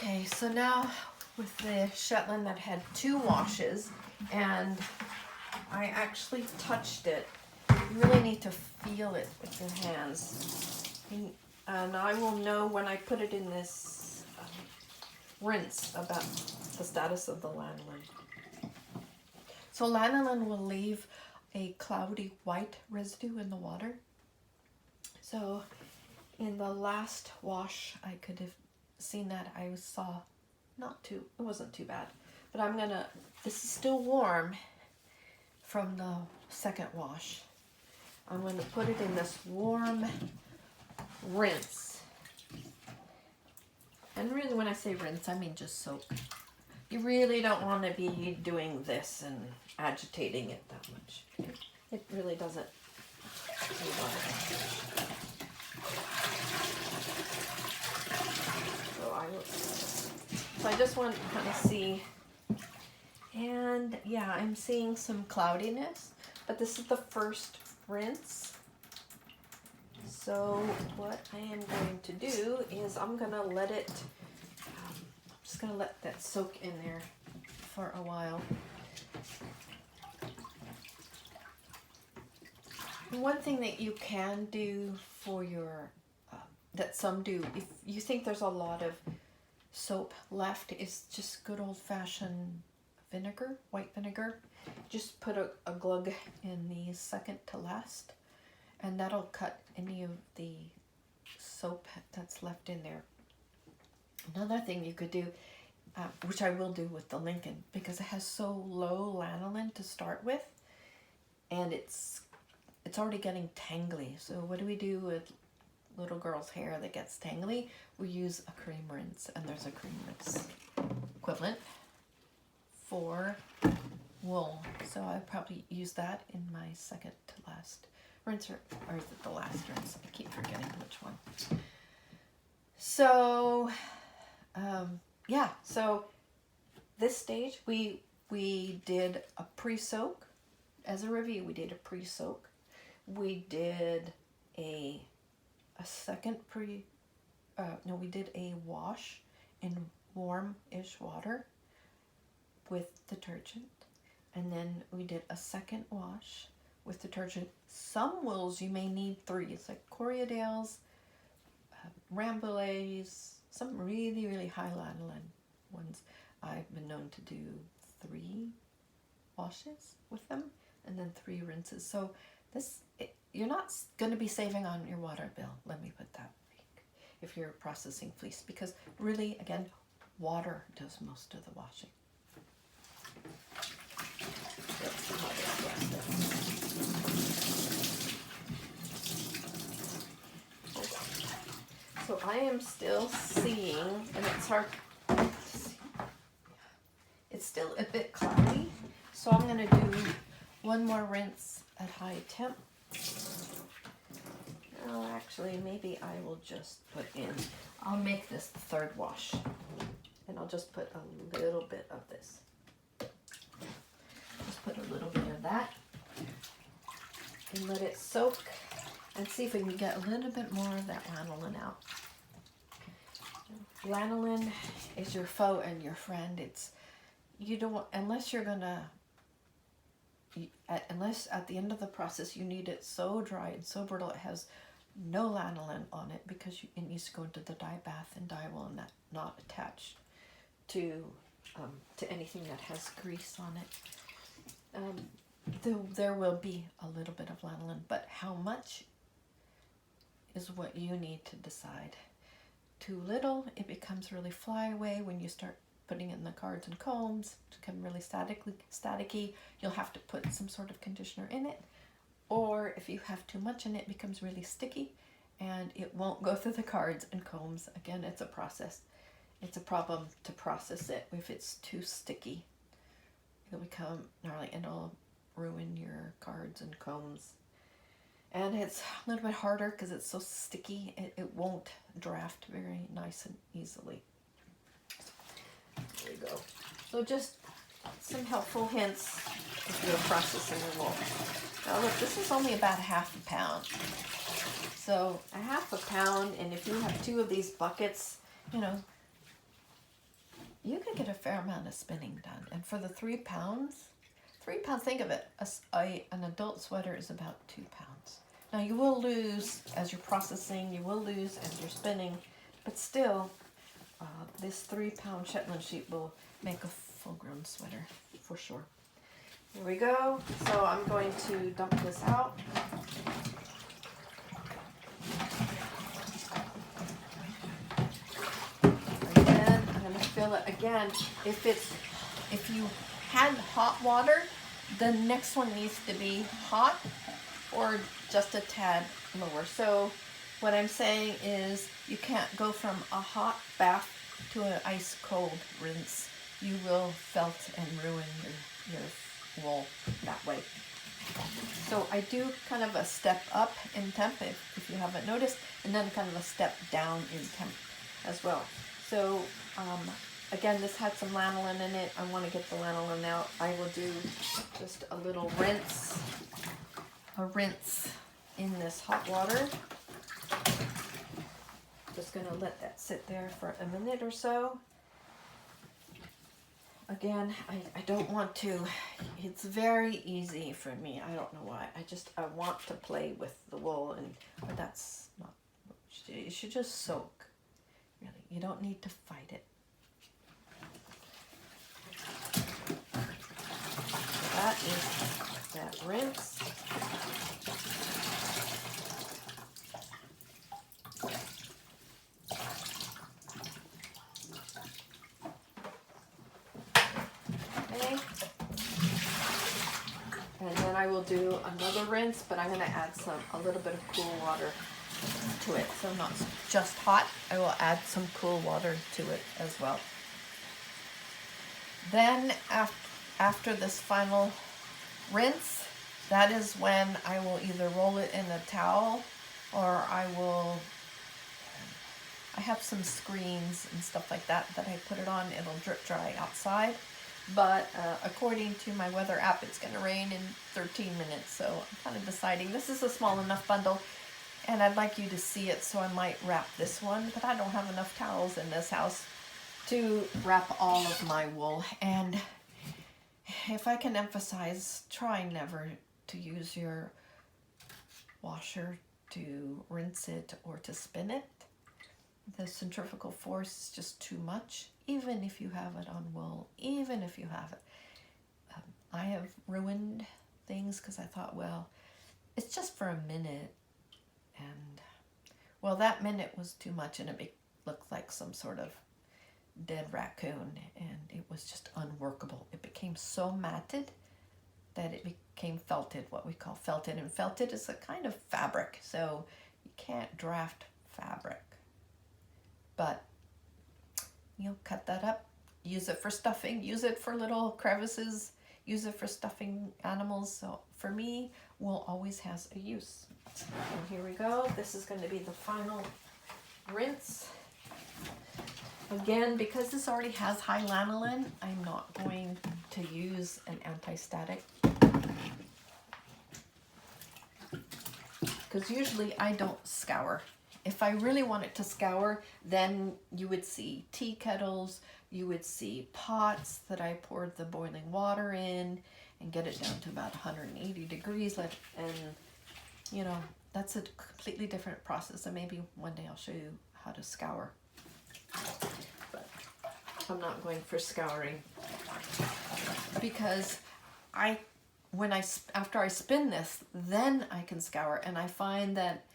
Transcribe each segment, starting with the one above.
Okay, so now with the Shetland that had 2 washes, and I actually touched it. You really need to feel it with your hands. And I will know when I put it in this rinse about the status of the lanolin. So lanolin will leave a cloudy white residue in the water. So in the last wash, I could have seen that. I saw it wasn't too bad. But this is still warm from the second wash. I'm going to put it in this warm rinse. And really when I say rinse, I mean just soak. You really don't want to be doing this and agitating it that much. It really doesn't. So I just want to kind of see, and yeah, I'm seeing some cloudiness, but this is the first rinse. So what I am going to do is I'm going to let it, just going to let that soak in there for a while. One thing that you can do for your, that some do, if you think there's a lot of soap left, is just good old-fashioned vinegar, white vinegar. Just put a glug in the second to last, and that'll cut any of the soap that's left in there. Another thing you could do, which I will do with the Lincoln, because it has so low lanolin to start with, and it's already getting tangly. So what do we do with little girl's hair that gets tangly? We use a cream rinse, and there's a cream rinse equivalent for wool. So I probably use that in my second to last rinse, or is it the last rinse? I keep forgetting which one. So yeah, so this stage we did a pre-soak. As a review, we did a pre-soak. We did a second we did a wash in warm-ish water with detergent, and then we did a second wash with detergent. Some wools you may need 3. It's like Corriedale's, Rambouillets, some really, really high lanolin ones. I've been known to do 3 washes with them and then 3 rinses. So you're not going to be saving on your water bill, let me put that way, if you're processing fleece, because really, again, water does most of the washing. That's how this goes. So I am still seeing, and it's hard to see. It's still a bit cloudy, so I'm going to do one more rinse at high temp. Well, actually, maybe I will just I'll make this the third wash, and I'll just put a little bit of this. Just put a little bit of that and let it soak, and see if we can get a little bit more of that lanolin out. Lanolin is your foe and your friend. Unless at the end of the process you need it so dry and so brittle it has no lanolin on it, because it needs to go into the dye bath, and dye will not attach to anything that has grease on it. There will be a little bit of lanolin, but how much is what you need to decide. Too little, it becomes really flyaway when you start putting it in the cards and combs. To become really staticky, you'll have to put some sort of conditioner in it. Or if you have too much in it, it becomes really sticky and it won't go through the cards and combs. Again, it's a process. It's a problem to process it. If it's too sticky, it'll become gnarly and it'll ruin your cards and combs. And it's a little bit harder because it's so sticky. It won't draft very nice and easily. There you go. So just some helpful hints if you're processing your wool. Now look, this is only about ½ pound. So ½ pound, and if you have 2 of these buckets, you can get a fair amount of spinning done. And for the 3 pounds, 3 pounds, think of it, an adult sweater is about 2 pounds. Now you will lose as you're processing, you will lose as you're spinning, but still, this 3 pound Shetland sheep will make a full grown sweater for sure. Here we go. So I'm going to dump this out. And then I'm going to fill it again. If you had hot water, the next one needs to be hot or just a tad lower. So what I'm saying is you can't go from a hot bath to an ice cold rinse. You will felt and ruin your wool that way. So I do kind of a step up in temp, if you haven't noticed, and then kind of a step down in temp as well. So again, this had some lanolin in it. I want to get the lanolin out. I will do just a little rinse in this hot water. Just going to let that sit there for a minute or so. Again, I don't want to, it's very easy for me. I don't know why. I want to play with the wool, but that's not, you should just soak, really. You don't need to fight it. So that is that rinse. And then I will do another rinse, but I'm going to add a little bit of cool water to it. So not just hot, I will add some cool water to it as well. Then after this final rinse, that is when I will either roll it in a towel or I have some screens and stuff like that I put it on. It'll drip dry outside. But according to my weather app, it's going to rain in 13 minutes. So I'm kind of deciding, this is a small enough bundle, and I'd like you to see it, so I might wrap this one. But I don't have enough towels in this house to wrap all of my wool. And if I can emphasize, try never to use your washer to rinse it or to spin it. The centrifugal force is just too much, even if you have it on wool, even if you have it. I have ruined things because I thought, well, it's just for a minute. And, well, that minute was too much, and it looked like some sort of dead raccoon, and it was just unworkable. It became so matted that it became felted, what we call felted. And felted is a kind of fabric, so you can't draft fabric. But, cut that up, use it for stuffing, use it for little crevices, use it for stuffing animals. So for me, wool always has a use. And here we go. This is going to be the final rinse. Again, because this already has high lanolin, I'm not going to use an anti-static. Because usually I don't scour. If I really wanted to scour, then you would see tea kettles, you would see pots that I poured the boiling water in and get it down to about 180 degrees. And, that's a completely different process. And maybe one day I'll show you how to scour. But I'm not going for scouring because after I spin this, then I can scour. And I find that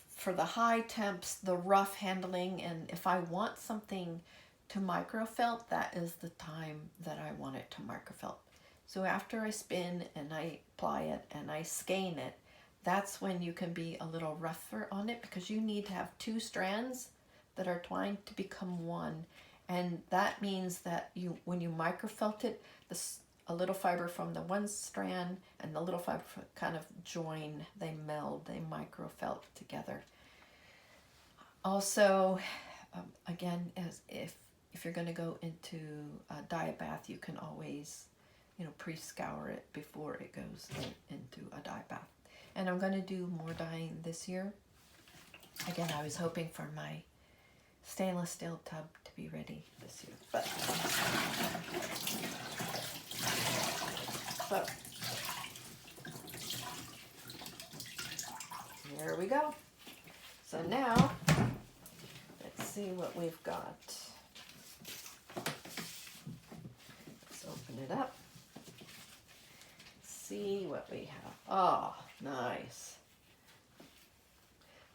for the high temps, the rough handling, and if I want something to microfelt, that is the time that I want it to microfelt. So after I spin and I apply it and I skein it, that's when you can be a little rougher on it, because you need to have 2 strands that are twined to become one. And that means that when you microfelt it, a little fiber from the one strand and the little fiber kind of join, they meld, they microfelt together. Also, again, as if you're going to go into a dye bath, you can always, pre-scour it before it goes into a dye bath. And I'm going to do more dyeing this year. Again, I was hoping for my stainless steel tub to be ready this year. But so there we go. So now let's see what we've got. Let's open it up. See what we have. Oh, nice.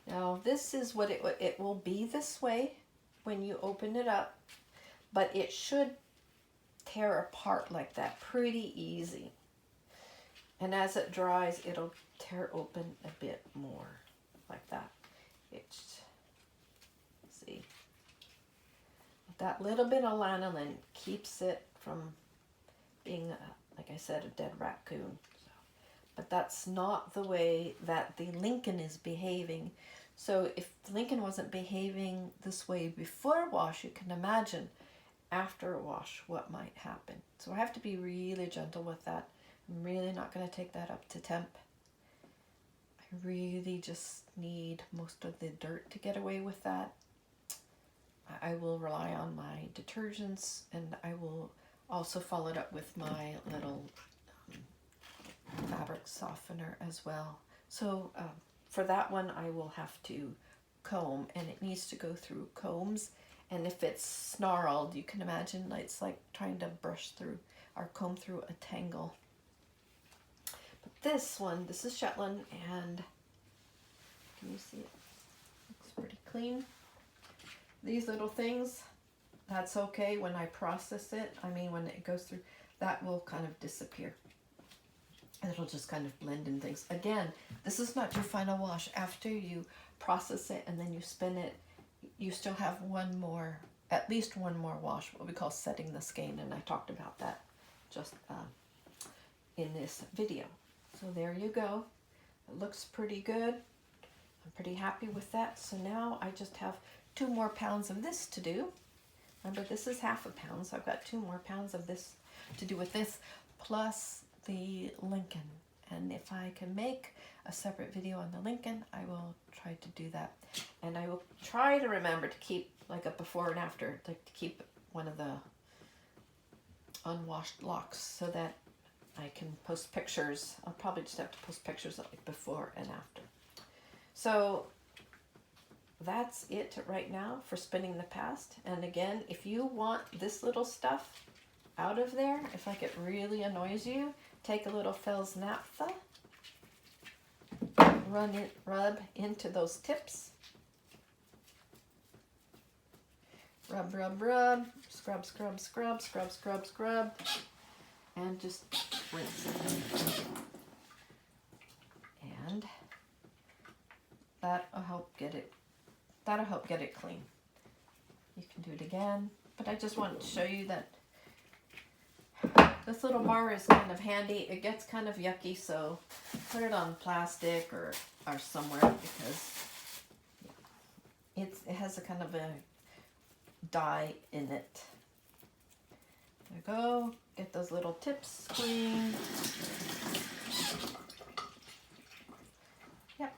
Now this is what it will be this way when you open it up, but it should tear apart like that pretty easy. And as it dries, it'll tear open a bit more like that. It's, see, that little bit of lanolin keeps it from being, like I said, a dead raccoon. But that's not the way that the Lincoln is behaving. So if the Lincoln wasn't behaving this way before wash, you can imagine after a wash what might happen. So I have to be really gentle with that. I'm really not going to take that up to temp. I really just need most of the dirt to get away with that. I will rely on my detergents, and I will also follow it up with my little fabric softener as well. So for that one I will have to comb, and it needs to go through combs, and if it's snarled, you can imagine it's like trying to brush through or comb through a tangle. But this one, this is Shetland, and can you see it? Looks pretty clean. These little things, that's okay when I process it. I mean, when it goes through, that will kind of disappear. It'll just kind of blend in things. Again, this is not your final wash. After you process it and then you spin it, you still have one more, at least one more wash, what we call setting the skein, and I talked about that just in this video. So there you go. It looks pretty good. I'm pretty happy with that. So now I just have 2 more pounds of this to do. Remember, this is half a pound, so I've got 2 more pounds of this to do with this, plus the Lincoln. And if I can make a separate video on the Lincoln, I will try to do that. And I will try to remember to keep like a before and after, like to keep one of the unwashed locks so that I can post pictures. I'll probably just have to post pictures of like before and after. So that's it right now for spinning the past. And again, if you want this little stuff out of there, if like it really annoys you, take a little Fels naphtha, rub into those tips, rub, rub, rub, scrub, scrub, scrub, scrub, scrub, scrub, and just rinse it. And that'll help get it clean. You can do it again, but I just wanted to show you that this little bar is kind of handy. It gets kind of yucky, so put it on plastic or somewhere, because it has a kind of a dye in it. There you go. Get those little tips clean. Yep.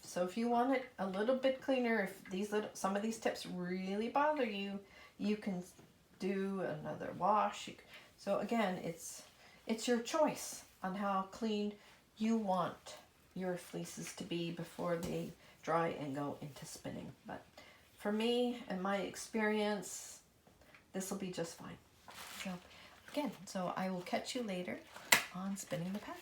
So if you want it a little bit cleaner, if some of these tips really bother you, you can do another wash. So again, it's your choice on how clean you want your fleeces to be before they dry and go into spinning. But for me and my experience, this will be just fine. So again, I will catch you later on spinning the past.